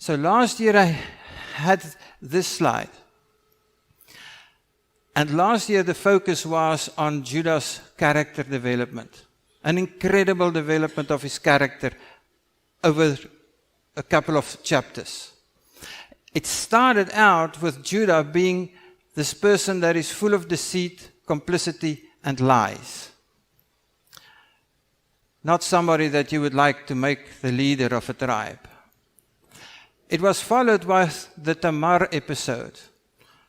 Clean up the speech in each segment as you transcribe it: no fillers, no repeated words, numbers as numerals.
So last year I had this slide. And last year the focus was on Judah's character development. An incredible development of his character over a couple of chapters. It started out with Judah being this person that is full of deceit, complicity, and lies. Not somebody that you would like to make the leader of a tribe. It was followed by the Tamar episode,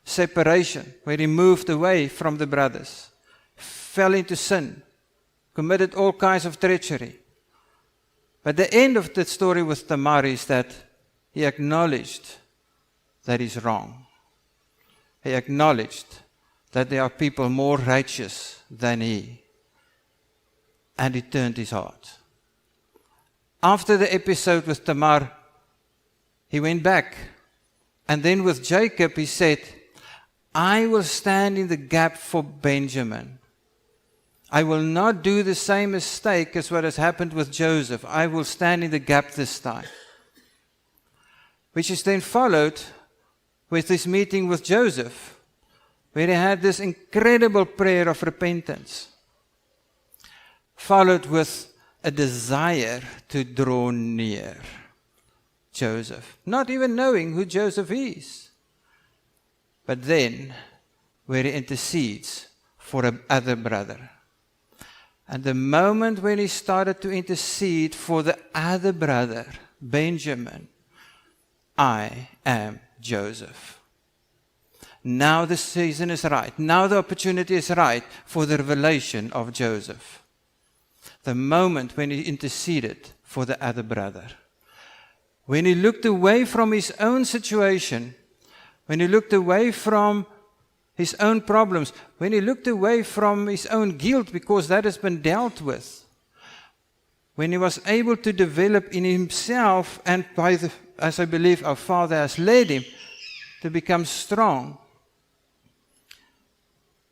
separation, where he moved away from the brothers, fell into sin, committed all kinds of treachery. But the end of the story with Tamar is that he acknowledged that he's wrong. He acknowledged that there are people more righteous than he. And he turned his heart. After the episode with Tamar, he went back. And then with Jacob, he said, I will stand in the gap for Benjamin. I will not do the same mistake as what has happened with Joseph. I will stand in the gap this time. Which is then followed with this meeting with Joseph, where he had this incredible prayer of repentance, followed with a desire to draw near Joseph, not even knowing who Joseph is. But then, where he intercedes for another brother. And the moment when he started to intercede for the other brother, Benjamin, I am Joseph. Now the season is right. Now the opportunity is right for the revelation of Joseph. The moment when he interceded for the other brother. When he looked away from his own situation, when he looked away from his own problems, when he looked away from his own guilt because that has been dealt with, when he was able to develop in himself and as I believe our Father has led him to become strong,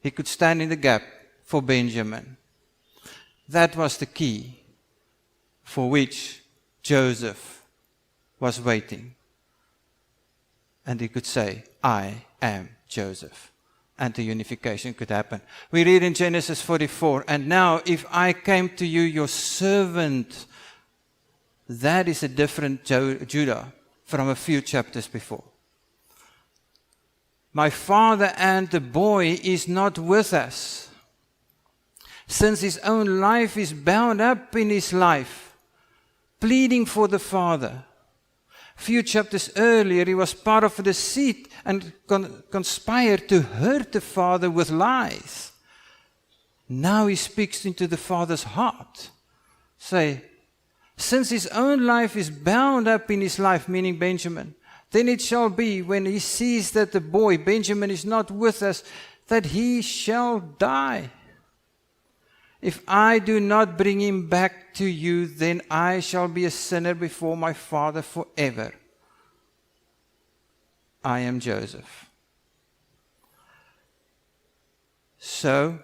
he could stand in the gap for Benjamin. That was the key for which Joseph was waiting. And he could say, I am Joseph. And the unification could happen. We read in Genesis 44, and now if I came to you, your servant, that is a different Judah from a few chapters before. My father and the boy is not with us. Since his own life is bound up in his life, pleading for the father. A few chapters earlier, he was part of a deceit and conspired to hurt the father with lies. Now he speaks into the father's heart. Say, since his own life is bound up in his life, meaning Benjamin, then it shall be when he sees that the boy, Benjamin, is not with us, that he shall die. If I do not bring him back to you, then I shall be a sinner before my Father forever. I am Joseph. So,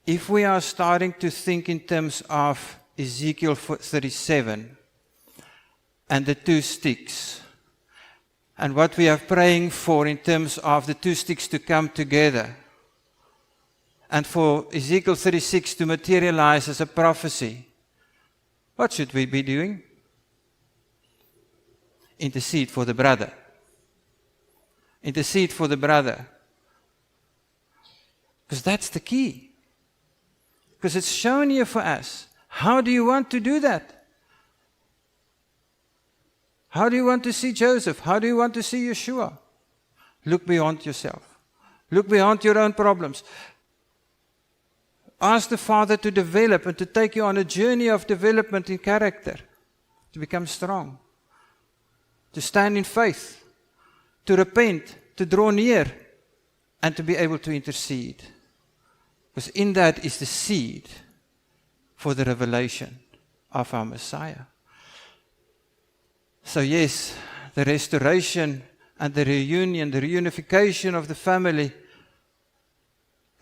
if we are starting to think in terms of Ezekiel 37 and the two sticks, and what we are praying for in terms of the two sticks to come together, and for Ezekiel 36 to materialize as a prophecy, what should we be doing? Intercede for the brother. Intercede for the brother. Because that's the key. Because it's shown here for us. How do you want to do that? How do you want to see Joseph? How do you want to see Yeshua? Look beyond yourself. Look beyond your own problems. Ask the Father to develop and to take you on a journey of development in character, to become strong, to stand in faith, to repent, to draw near, and to be able to intercede. Because in that is the seed for the revelation of our Messiah. So yes, the restoration and the reunion, the reunification of the family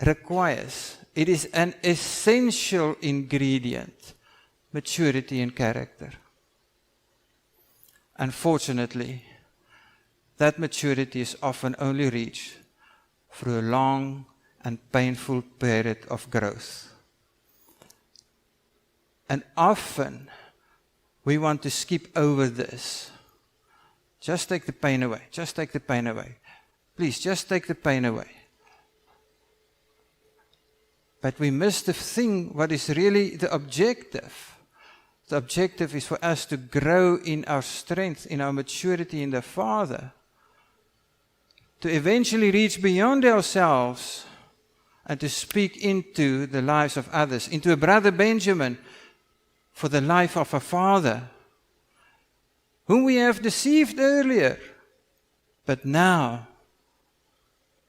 requires, it is an essential ingredient, maturity in character. Unfortunately, that maturity is often only reached through a long and painful period of growth. And often, we want to skip over this. Just take the pain away. Just take the pain away. Please, just take the pain away. But we miss the thing, what is really the objective. The objective is for us to grow in our strength, in our maturity in the Father. To eventually reach beyond ourselves and to speak into the lives of others, into a brother Benjamin, for the life of a father, whom we have deceived earlier, but now,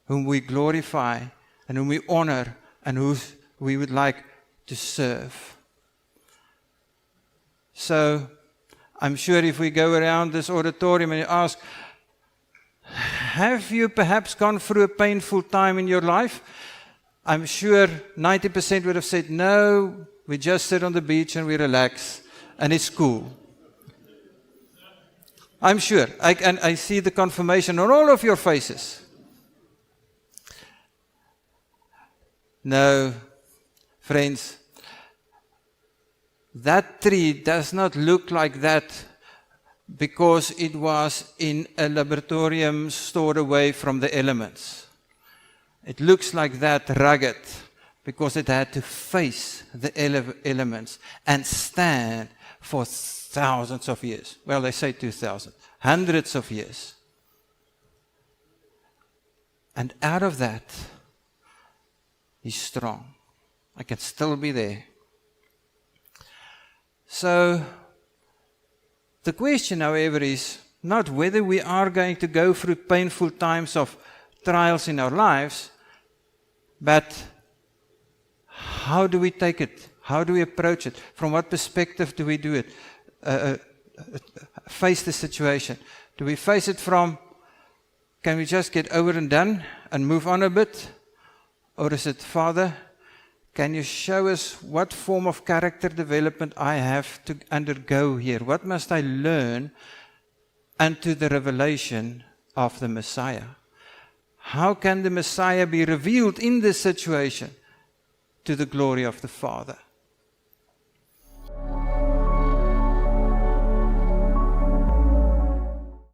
whom we glorify and whom we honor and who we would like to serve. So, I'm sure if we go around this auditorium and ask, have you perhaps gone through a painful time in your life? I'm sure 90% would have said, no, we just sit on the beach and we relax and it's cool. I'm sure. I see the confirmation on all of your faces. No, friends, that tree does not look like that because it was in a laboratorium stored away from the elements. It looks like that rugged because it had to face the elements and stand for thousands of years. Well, they say 2,000, hundreds of years. And out of that, he's strong. I can still be there. So, the question, however, is not whether we are going to go through painful times of trials in our lives, but how do we take it? How do we approach it? From what perspective do we do it? Face the situation. Do we face it from, can we just get over and done and move on a bit? Or is it, Father, can you show us what form of character development I have to undergo here? What must I learn unto the revelation of the Messiah? How can the Messiah be revealed in this situation to the glory of the Father?